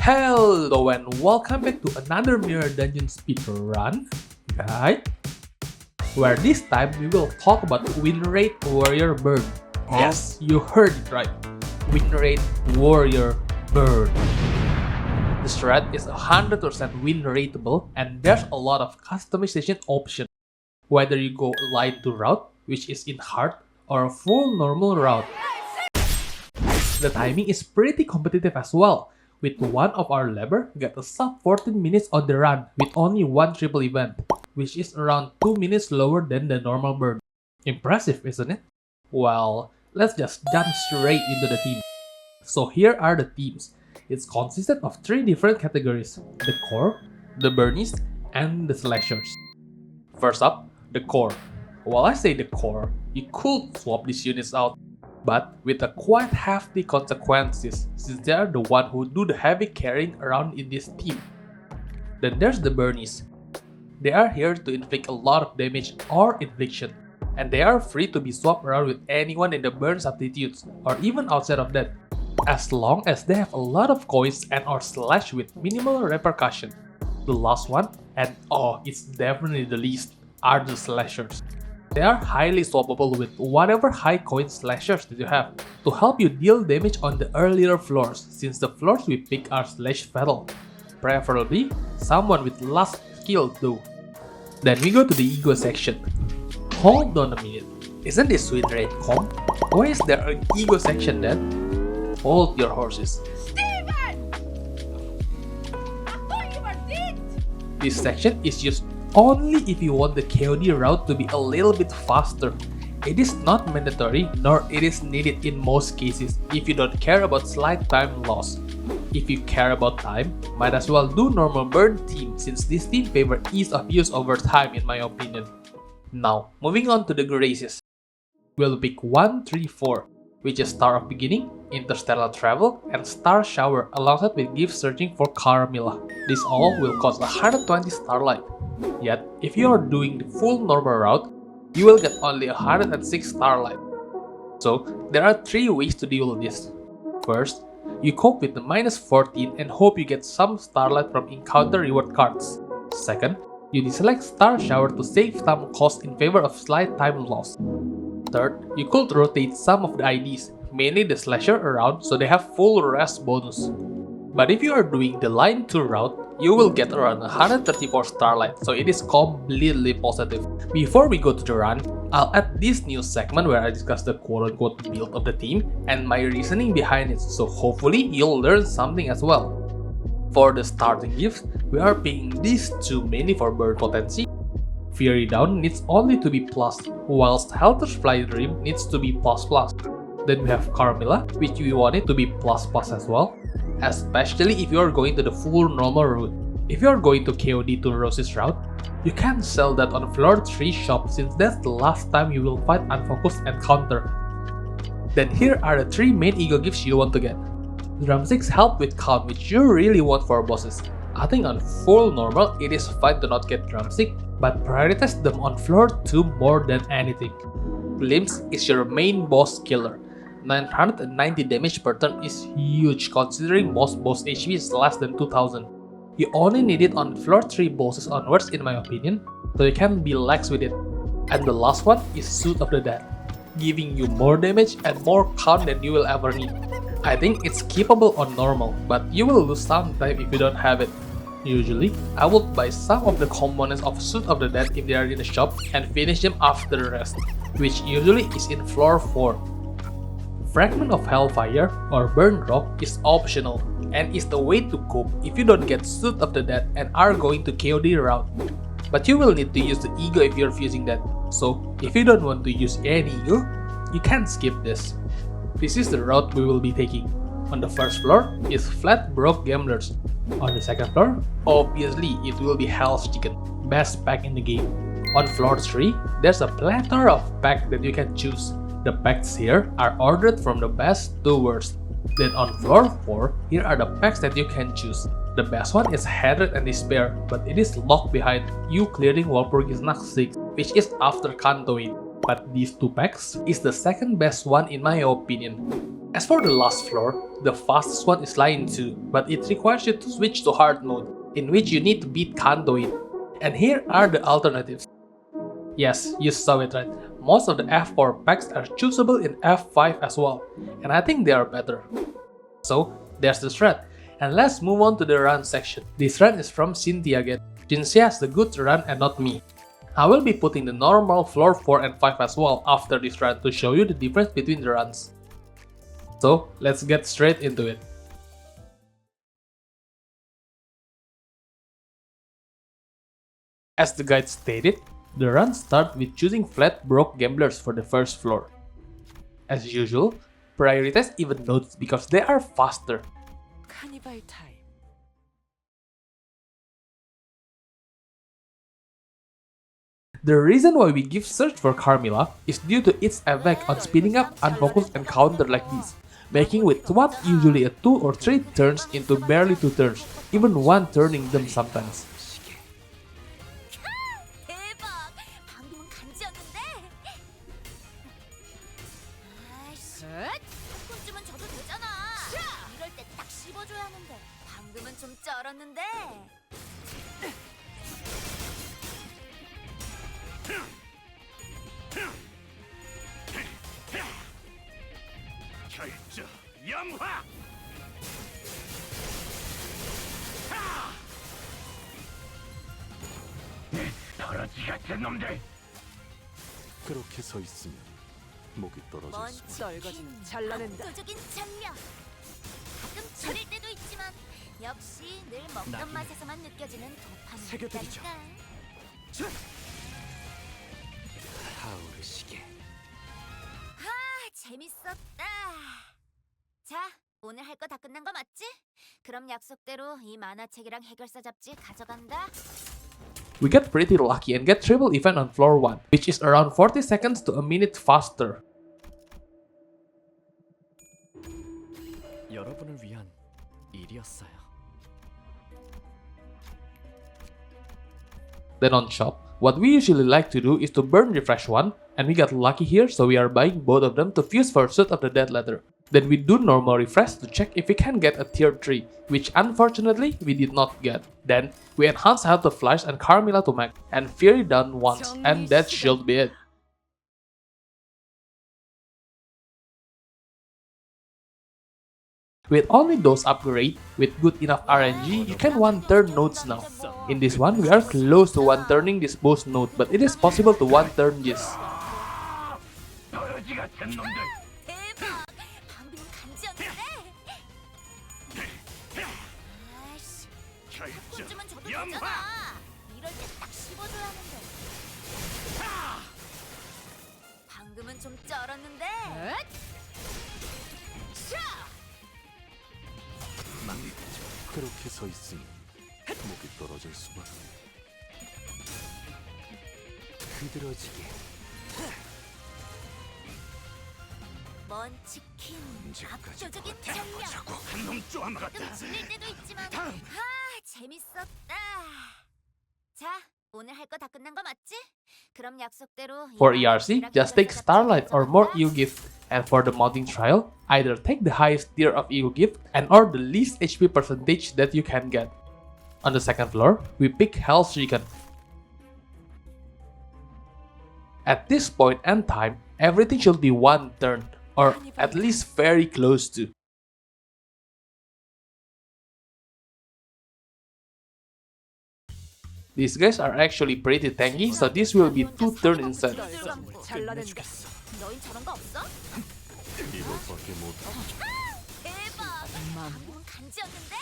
Hello and welcome back to another Mirror Dungeon speedrun guide, where this time we will talk about WINRATE Burn. Yes, you heard it right. WINRATE Burn. The strat is 100% win rateable and there's a lot of customization options. Whether you go light to route, which is in hard, or a full normal route. The timing is pretty competitive as well, with one of our labor get a sub 14 minutes on the run with only one triple event, which is around 2 minutes lower than the normal burn. Impressive, isn't it? Well, let's just jump straight into the team. So here are the teams. It's consisted of 3 different categories: the core, the burnies, and the slashers. First up, the core. While I say the core, you could swap these units out, but with a quite hefty consequences since they are the one who do the heavy carrying around in this team. Then there's the burnies. They are here to inflict a lot of damage or infliction, and they are free to be swapped around with anyone in the burn substitutes or even outside of that, as long as they have a lot of coins and or slash with minimal repercussion. The last one, and it's definitely the least, are the slashers. They are highly swappable with whatever high coin slashers that you have to help you deal damage on the earlier floors, since the floors we pick are slash fatal. Preferably someone with last skill though. Then we go to the ego section. Hold on a minute, isn't this WINRATE comp? Why is there an ego section then? Hold your horses. Steven! I thought you were dead! This section is used only if you want the KOD route to be a little bit faster. It is not mandatory nor it is needed in most cases if you don't care about slight time loss. If you care about time, might as well do normal burn team since this team favor ease of use over time in my opinion. Now, moving on to the graces. We'll pick 1, 3, 4, which is Star of Beginning, Interstellar Travel, and Star Shower alongside with Gift Searching for Carmilla. This all will cost 120 Starlight. Yet, if you are doing the full normal route, you will get only 106 Starlight. So, there are 3 ways to deal with this. First, you cope with the minus 14 and hope you get some Starlight from encounter reward cards. Second, you deselect Star Shower to save some cost in favor of slight time loss. Third, you could rotate some of the IDs, mainly the slasher around so they have full rest bonus. But if you are doing the line 2 route, you will get around 134 Starlight, so it is completely positive. Before we go to the run, I'll add this new segment where I discuss the quote-unquote build of the team and my reasoning behind it, so hopefully you'll learn something as well. For the starting gifts, we are picking these 2 mainly for burn potency. Fury Down needs only to be plus, whilst Helter's Fly Dream needs to be plus plus. Then we have Carmilla, which we want it to be plus plus as well, especially if you are going to the full normal route. If you are going to KOD to Rose's route, you can sell that on floor 3 shop since that's the last time you will fight Unfocused and counter. Then here are the 3 main ego gifts you want to get. Drumsticks help with count, which you really want for bosses. I think on full normal it is fine to not get drumstick, but prioritize them on floor 2 more than anything. Glimpse is your main boss killer. 990 damage per turn is huge considering most boss HP is less than 2000. You only need it on floor 3 bosses onwards in my opinion, so you can be lax with it. And the last one is Suit of the Dead, giving you more damage and more count than you will ever need. I think it's keepable on normal, but you will lose some time if you don't have it. Usually, I would buy some of the components of Suit of the Dead if they are in the shop and finish them after the rest, which usually is in floor 4. Fragment of Hellfire or Burn Rock is optional and is the way to cope if you don't get Suit of the Dead and are going to KOD route. But you will need to use the Ego if you're fusing that, so if you don't want to use any Ego, you can skip this. This is the route we will be taking. On the first floor is Flat Broke Gamblers. On the second floor, obviously it will be Hell's Chicken, best pack in the game. On floor 3, there's a plethora of packs that you can choose. The packs here are ordered from the best to worst. Then on floor 4, here are the packs that you can choose. The best one is Hatred and Despair, but it is locked behind you clearing Walpurgis Nacht 6, which is after Kantoin. But these 2 packs is the second best one in my opinion. As for the last floor, the fastest one is line 2, but it requires you to switch to hard mode, in which you need to beat Kandoin. And here are the alternatives. Yes, you saw it right. Most of the F4 packs are choosable in F5 as well, and I think they are better. So, there's this run, and let's move on to the run section. This run is from Cynthia again, since she has the good run and not me. I will be putting the normal floor 4 and 5 as well after this run to show you the difference between the runs. So, let's get straight into it. As the guide stated, the run starts with choosing flat broke gamblers for the first floor. As usual, prioritize even nodes because they are faster. 카니발 타임. The reason why we give search for Carmilla is due to its effect on speeding up unfocused encounter like this, making with what usually a 2 or 3 turns into barely 2 turns, even 1 turning them sometimes. 대박! 방금은 간지였는데? 아이씨. 조금쯤은 줘도 되잖아. 이럴 때 딱 씹어줘야 하는데. 방금은 좀 쩔었는데. 결정 영화. 더러지 같은 놈들. 그렇게 서 있으면 목이 떨어질 먼 수. 썰거지는 잘라낸다. 압도적인 장면. 가끔 지릴 때도 있지만 역시 늘 먹던 낙인. 맛에서만 느껴지는 도파민이 새겨드리죠. 있다니까. 타오르시게. 재밌었다. 자, 오늘 할 거 다 끝난 거 맞지? 그럼 약속대로 이 만화책이랑 해결사 잡지 가져간다. We get pretty lucky and get triple event on floor 1, which is around 40 seconds to a minute faster. 여러분을 위한 일이었어요. Then on shop, what we usually like to do is to burn refresh 1, and we got lucky here so we are buying both of them to fuse for Suit of the Dead Letter. Then we do normal refresh to check if we can get a tier 3, which unfortunately we did not get. Then we enhance Health to Flash and Carmilla to Max, and Fury down once, and that should be it. With only those upgrades, with good enough RNG, you can one-turn nodes now. In this one, we are close to one-turning this boss node, but it is possible to one-turn this. 더러지 같은 놈들. 대박! 방금은 간지였는데? 아이씨, 결정 조금쯤은 줘도 영화. 되잖아. 이럴 때 딱 씹어줘야 하는데. 방금은 좀 쩔었는데? 그렇게 서 있으면 목이 떨어질 수만. 흐드러지게. 먼 치킨, 언제까지 압도적인 버텨보자고. 장면. 한놈 쪼아먹었다. 가끔 질릴 때도 있지만 재밌었다. 자, 오늘 할 거 다 끝난 거 맞지? 그럼 약속대로 이 For ERC, 만화책이랑 just take 해결사 Starlight 잡지 or more 가져간다. EU gift, and for the modding trial, either take the highest tier of EU gift and or the least HP percentage that you can get. On the second floor, we pick Hell's Recon. At this point and time, everything should be one turn, or at least very close to. These guys are actually pretty tanky, so this will be 2 turns instead. 잘라낸다. 너흰 저런 거 없어? 이것밖에 못. 대박! 방금은 간지였는데?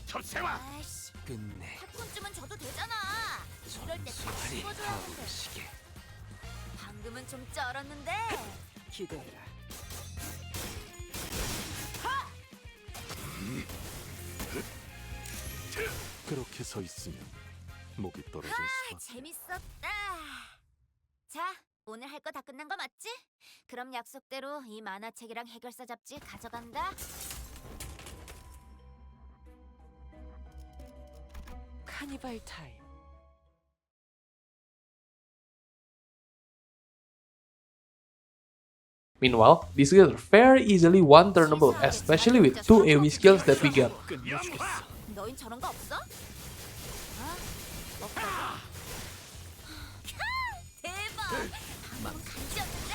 톱세와. 아이씨, 끝내. 팝콘쯤은 줘도 되잖아. 이럴 때 딱 씹어줘야 하는데. 타오르시게. 방금은 좀 쩔었는데? 기대해라. 그렇게 서 있으면 목이 떨어질 수만. 재밌었다. 자, 오늘 할 거 다 끝난 거 맞지? 그럼 약속대로 이 만화책이랑 해결사 잡지 가져간다. 카니발 타임. Meanwhile, these skills are very easily one-turnable, especially with 2 AoE skills that we got. 너흰 저런 거 없어? 어? 없다고? 대박! 방금 간지였는데?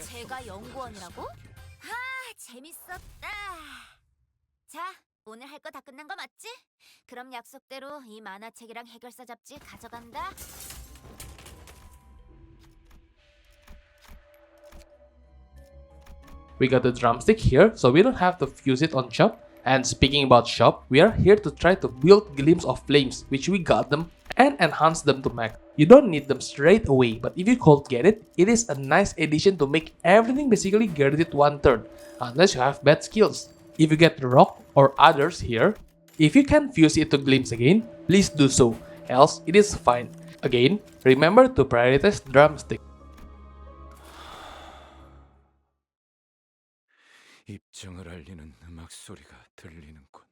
제가 연구원이라고? 재밌었다. 자, 오늘 할 거 다 끝난 거 맞지? 그럼 약속대로 이 만화책이랑 해결사 잡지 가져간다. We got the drumstick here, so we don't have to fuse it on shop. And speaking about shop, we are here to try to build glimpse of flames, which we got them, and enhance them to max. You don't need them straight away, but if you could get it, it is a nice addition to make everything basically guaranteed one turn, unless you have bad skills. If you get rock or others here, if you can fuse it to glimpse again, please do so, else it is fine. Again, remember to prioritize drumstick. 입장을 알리는 음악 소리가 들리는군.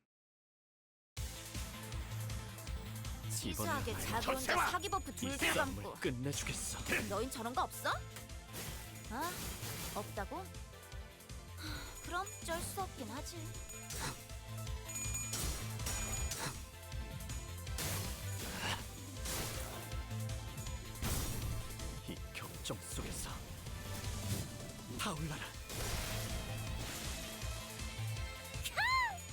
치사하게 자기 혼자 사기 버프 둘둘 감고. 끝내주겠어. 너흰 저런 거 없어? 어? 없다고? 그럼 쩔 수 없긴 하지. 이 격정 속에서 타올라라.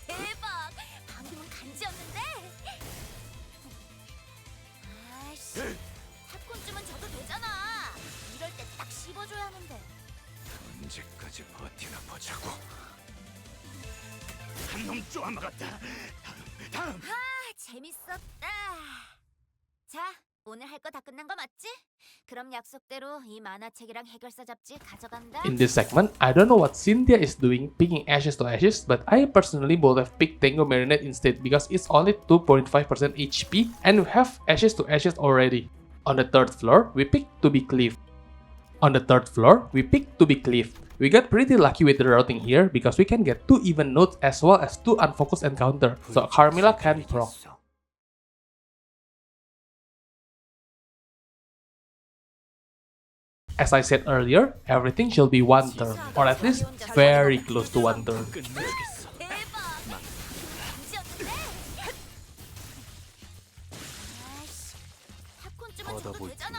대박! 방금은 간지였는데? 아이씨, 팝콘쯤은 줘도 되잖아. 이럴 때 딱 씹어줘야 하는데. 언제까지 버티나 보자고. 한 놈 쪼아먹었다. 다음. 재밌었다. 자, 오늘 할 거 다 끝난 거 맞지? 그럼 약속대로 이 만화책이랑 해결사 잡지 가져간다. In this segment, I don't know what Cynthia is doing picking ashes to ashes, but I personally would have picked Tango Marinette instead because it's only 2.5% HP and we have ashes to ashes already. On the third floor, we picked to be Cliff. We got pretty lucky with the routing here because we can get 2 even nodes as well as 2 unfocused encounter, so Carmilla can proc. As I said earlier, everything should be one turn, or at least very close to one turn. 끝내주겠어. 대박! 간지였는데? 아이씨, 팝콘쯤은 줘도 되잖아.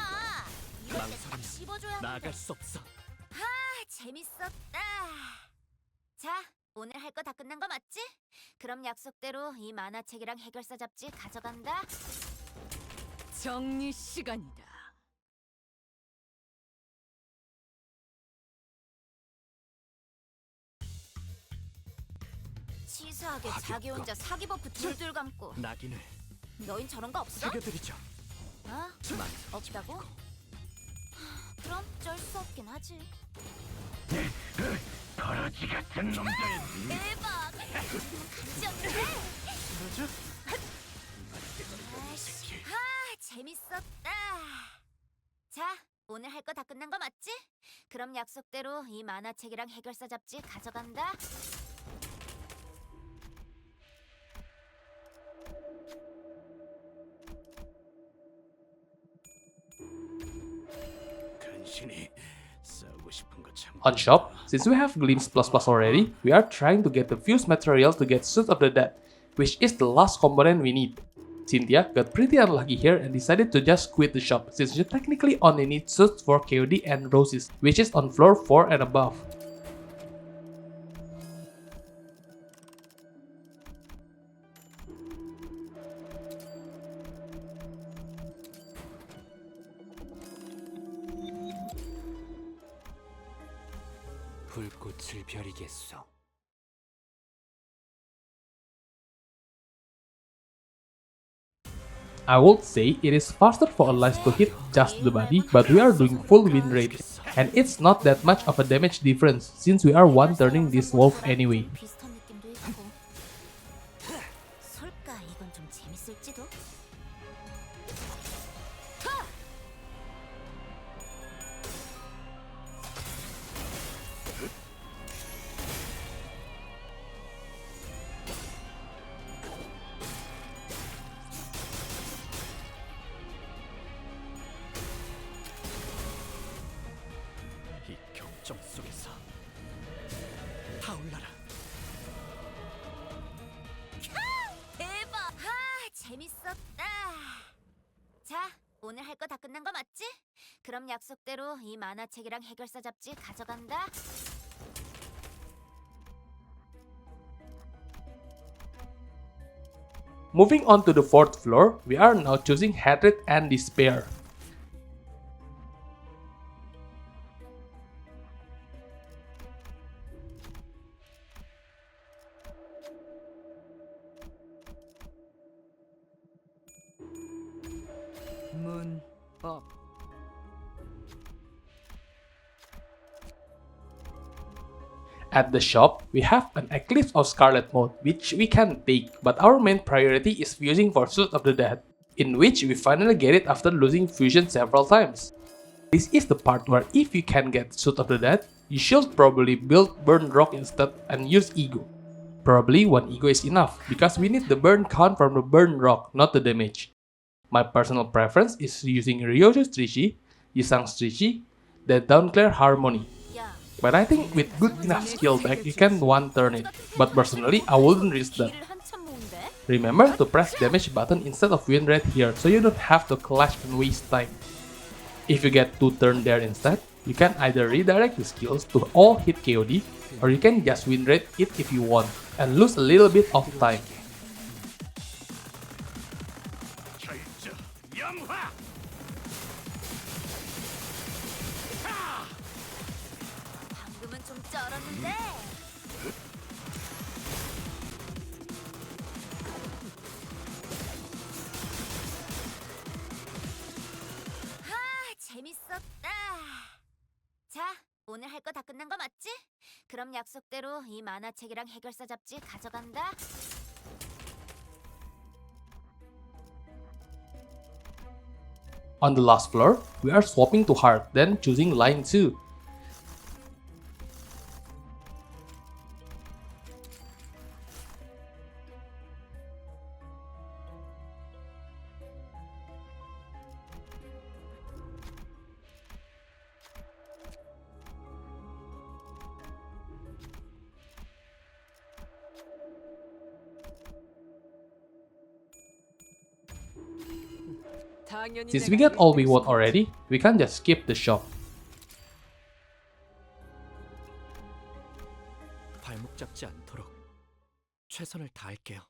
이럴 때 딱 씹어줘야 하는데. 나갈 수 없어. 재밌었다. 자, 오늘 할 거 다 끝난 거 맞지? 그럼 약속대로 이 만화책이랑 해결사 잡지 가져간다. 정리 시간이다. 치사하게 자기 혼자 사기 버프 둘둘 감고. 낙인을 너흰 저런 거 없어? 새겨드리죠. 어? 없다고? 그럼 쩔 수 없긴 하지. 버러지 같은 놈들. 대박! 방금은 간지였는데? 아이씨, 재밌었다. 자, 오늘 할 거 다 끝난 거 맞지? 그럼 약속대로 이 만화책이랑 해결사 잡지 가져간다. 간신히 싸우고 싶은 거 참. On shop, since we have Glimpse plus plus already, we are trying to get the fused material to get Suit of the Dead, which is the last component we need. Cynthia got pretty unlucky here and decided to just quit the shop since she technically only needs suits for KOD and Roses, which is on floor 4 and above. 불꽃을 벼리겠소. I would say it is faster for allies to hit just the body, but we are doing full win rate, and it's not that much of a damage difference since we are one turning this wolf anyway. 비슷한 느낌도 있고. 설까 이건 좀 재밌을지도. 이 격정 걱정 속에서 타올라라. 대박! 재밌었다. 자, 오늘 할 거 다 끝난 거 맞지? 그럼 약속대로 이 만화책이랑 해결사 잡지 가져간다. Moving on to the fourth floor, we are now choosing hatred and despair. 문법. At the shop, we have an Eclipse of Scarlet mode, which we can take, but our main priority is fusing for Suit of the Dead, in which we finally get it after losing fusion several times. This is the part where if you can get Suit of the Dead, you should probably build Burn Rock instead and use Ego. Probably one Ego is enough, because we need the burn count from the Burn Rock, not the damage. My personal preference is using Ryoshu's Trishi, Yusang's Trishi, then Downclear Harmony. 야, But I think with good enough skill back, you can one turn it. But personally, I wouldn't risk that. 길을 한참 모은데? Remember to press damage button instead of win rate here, so you don't have to clash and waste time. If you get 2 turn there instead, you can either redirect the skills to all hit KOD, or you can just win rate it if you want, and lose a little bit of time. 결정 영화. 방금은 좀 쩔었는데. 재밌었다. 자, 오늘 할 거 다 끝난 거 맞지? 그럼 약속대로 이 만화책이랑 해결사 잡지 가져간다. On the last floor, we are swapping to Heart, then choosing Line 2. 당연히 Since 내가 we get all we 일등 want already, we can just skip the shop. 발목 잡지 않도록 최선을 다할게요.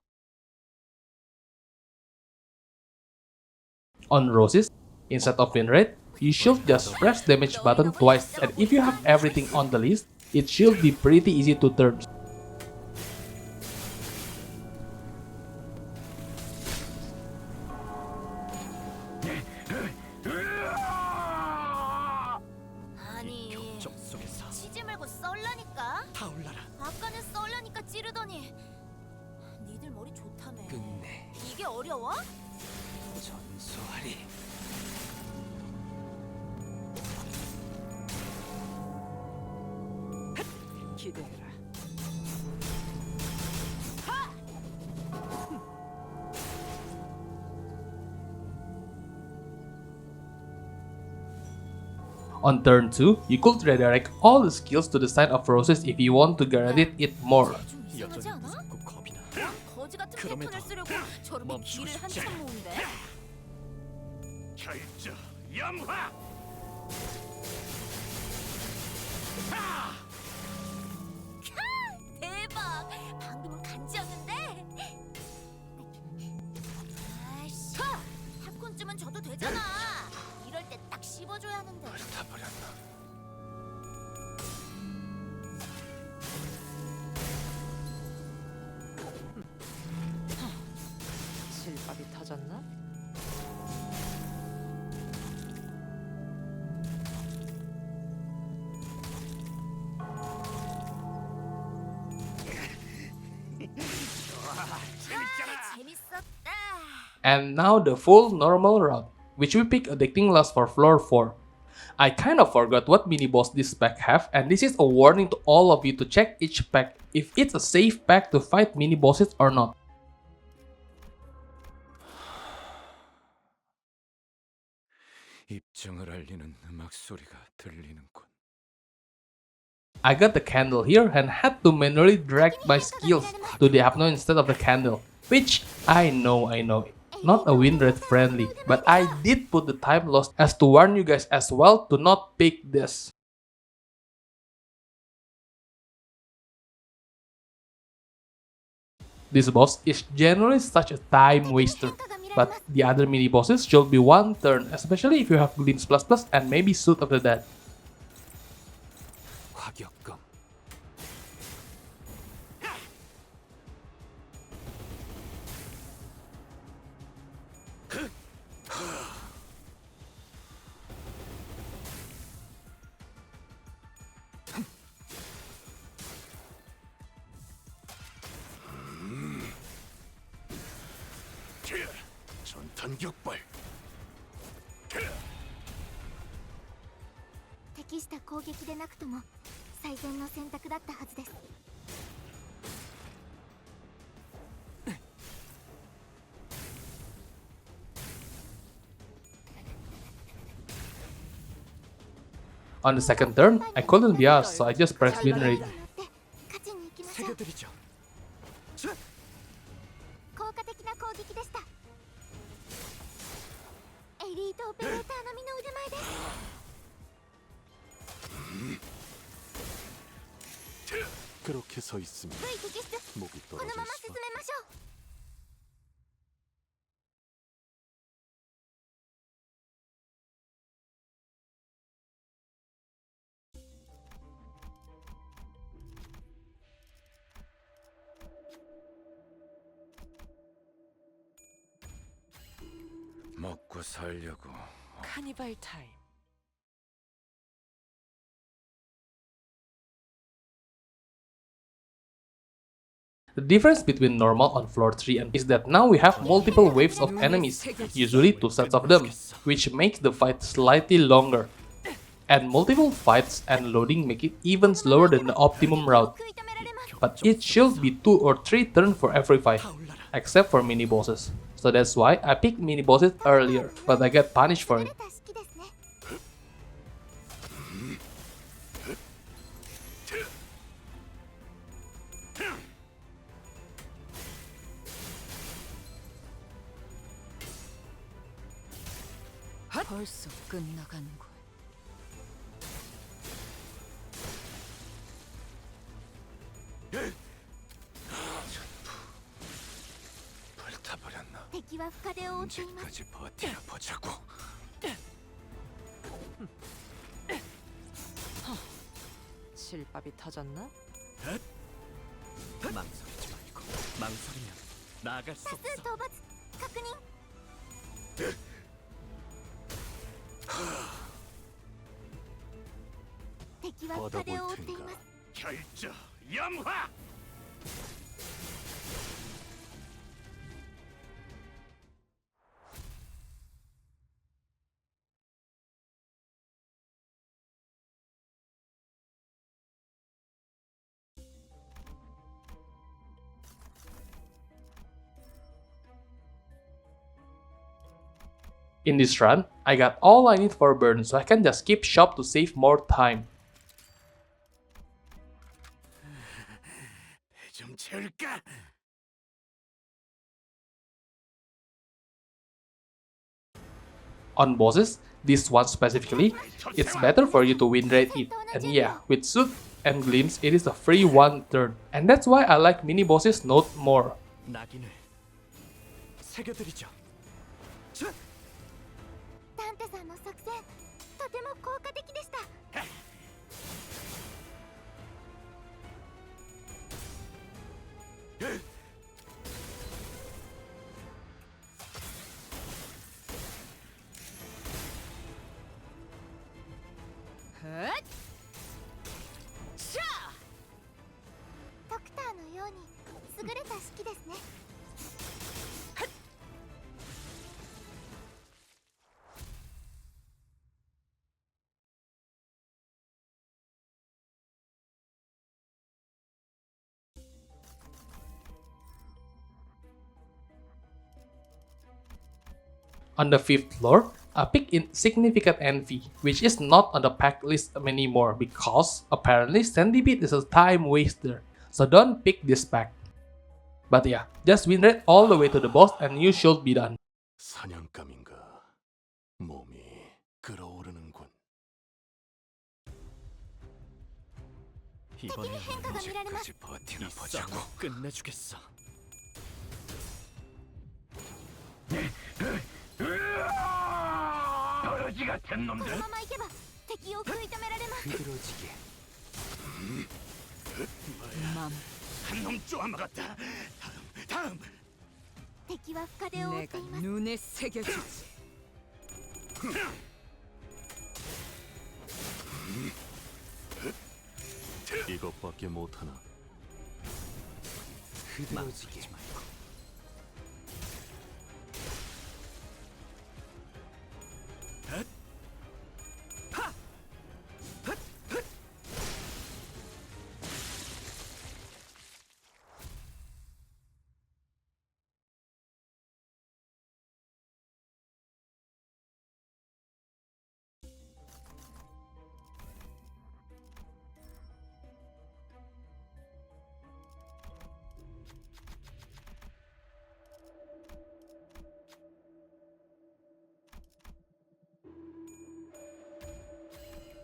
On Roses, instead of win rate, you should just press damage button twice, and if you have everything on the list, it should be pretty easy to turn. 아니, 걱정 속에서 치지 말고 썰라니까. 타올라라. 아까는 썰라니까 찌르더니. 니들 머리 좋다며. 끝내 이게 어려워? 전소하리. 기대해라. On turn 2, you could redirect all the skills to the side of Roses if you want to guarantee it more. 좀 이상하지 여전히 않아? 무섭고 겁이 나. 거지 같은 그럼에도 패턴을 쓰려고 저렇게 멈추고 길을 싶지 한참 않아. 모은데? 결정 영화. 대박! 방금은 간지였는데? 아이씨, 팝콘쯤은 줘도 되잖아. 이럴 때 딱 씹어줘야 하는데. 다 버렸나? 실밥이 터졌나? 재밌었다. And now the full normal route, which we pick addicting lust for floor 4. I kind of forgot what mini boss this pack have, and this is a warning to all of you to check each pack if it's a safe pack to fight mini bosses or not. 입증을 알리는 음악 소리가 들리는군. I got the candle here and had to manually drag my skills to the Hypno instead of the candle, which I know, not a win rate friendly, but I did put the time loss as to warn you guys as well to not pick this. This boss is generally such a time waster, but the other mini bosses should be one turn, especially if you have Glimpse Plus Plus and maybe Suit of the Dead. 화격검. 전탄 격발. 適した攻撃でなくとも最善の選択だったはずです。 On the second turn, I couldn't be asked, so I just pressed WINRATE. 勝ちに行きましょう。 새겨드리죠. 効果的な攻撃でした。エリートオペレーター並みの腕前です。 그렇게 서 있으면 部位摘出。 목이 この 떨어질 まま進 수밖에. めましょう。 먹고 살려고. 카니발 타임. The difference between normal on floor 3 and is that now we have multiple waves of enemies, usually 2 sets of them, which makes the fight slightly longer. And multiple fights and loading make it even slower than the optimum route, 食い止められます。 but it should be 2 or 3 turns for every fight, except for mini bosses. So that's why I picked mini bosses earlier, but I get punished for 慣 it. れた式ですね。 벌써 끝나간군. 불타버렸나? 敵は深手を負っています。 언제까지 버티나 보자고. 실밥이 터졌나? 망설이지 말고. 망설이면 나아갈 수 多 없어. 数討伐確認。 敵は深手を負っています。 결정 염화. In this run, I got all I need for burn, so I can just skip shop to save more time. 배 좀 채울까? On bosses, this one specifically, it's better for you to win rate it. And yeah, with Suit and Glimpse, it is a free one turn. And that's why I like mini bosses note more. 낙인을 새겨드리죠. ダンテさんの作戦とても効果的でした。 ドクターのように優れた式ですね。 On the 5th floor, Pick Insignificant Envy, which is not on the pack list anymore because apparently Centipede is a time waster, so don't pick this pack. But yeah, just win rate all the way to the boss and you should be done. 사냥감인가 몸이 끓어오르는군. 이번에 행가가 언제까지 버티나 보자고. 끝내주겠어. このままいけば敵を食い止められます 흐드러지게. 맘, 한놈 쪼아먹었다. 다음. 敵は深手を負ってい 내가 ます 눈에 새겨주지. 이것밖에 못하나. 흐드러지게 말고.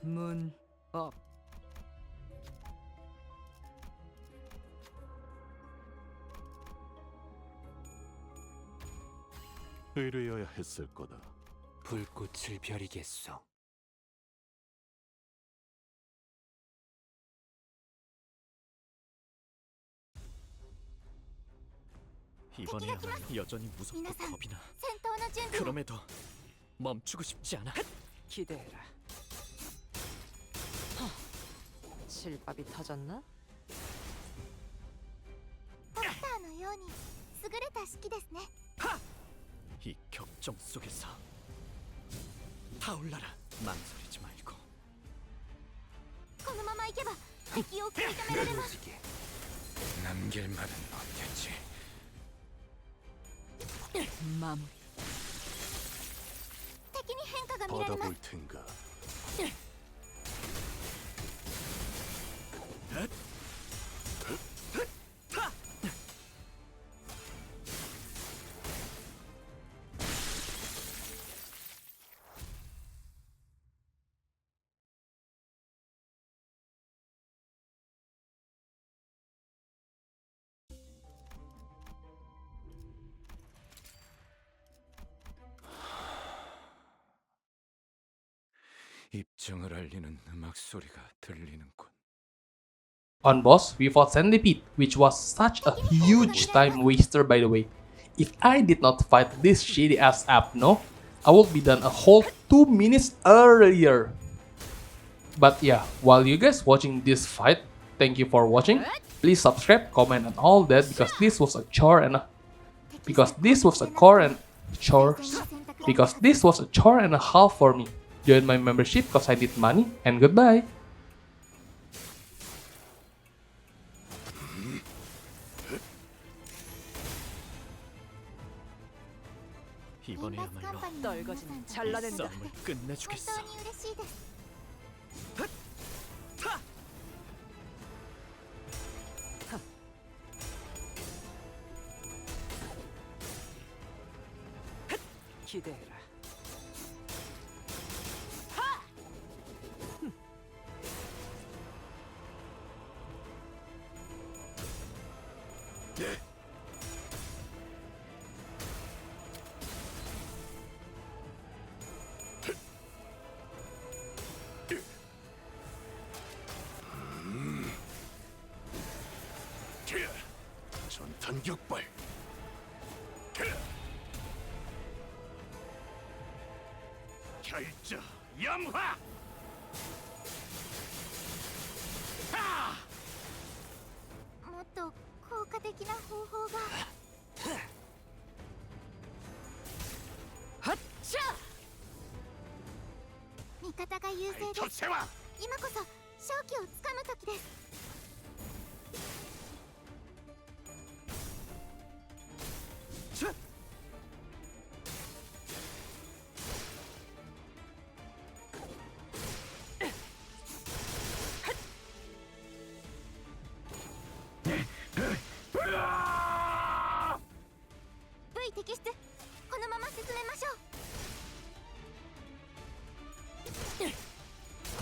문 업. 의뢰여야 했을 거다. 불꽃을 벼리겠소. 이번에야말로 여전히 무섭고 미나상. 겁이 나. 戦闘の準備を 그럼에도 멈추고 싶지 않아. 기대해라. 실밥이 터졌나? ドクターのように優れた式ですね 이 격정 속에서 타올라라. 망설이지 말고. このままいけば敵を食い止められます 남길 말은 없겠지. 마무리. 敵に変化が見られます 받아볼 텐가. 입증을 알리는 음악 소리가 들리는군. On boss, we fought Centipede, which was such a huge time waster by the way. If I did not fight this shitty ass app, no, I would be done a whole 2 minutes earlier. But yeah, while you guys watching this fight, thank you for watching. Please subscribe, comment and all that because this was a chore and a half for me. Join my membership because I need money and goodbye. 이번에야말로 떨거지는 잘라낸다. 싸움을 끝내주겠어. 本当に嬉しいです 기대해라. 전탄격발. 결정 염화. もっと効果的な方法が 핫차! 味方が優勢です 첫세와 今こそ勝機をつかむ時です 자.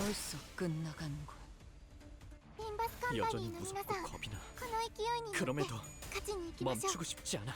벌써 끝나간군. 림버스 여전히 컴퍼니の 무섭고 皆さん、 겁이 나. この勢いに乗って 그럼에도 勝ちに行きましょう。 멈추고 싶지 않아.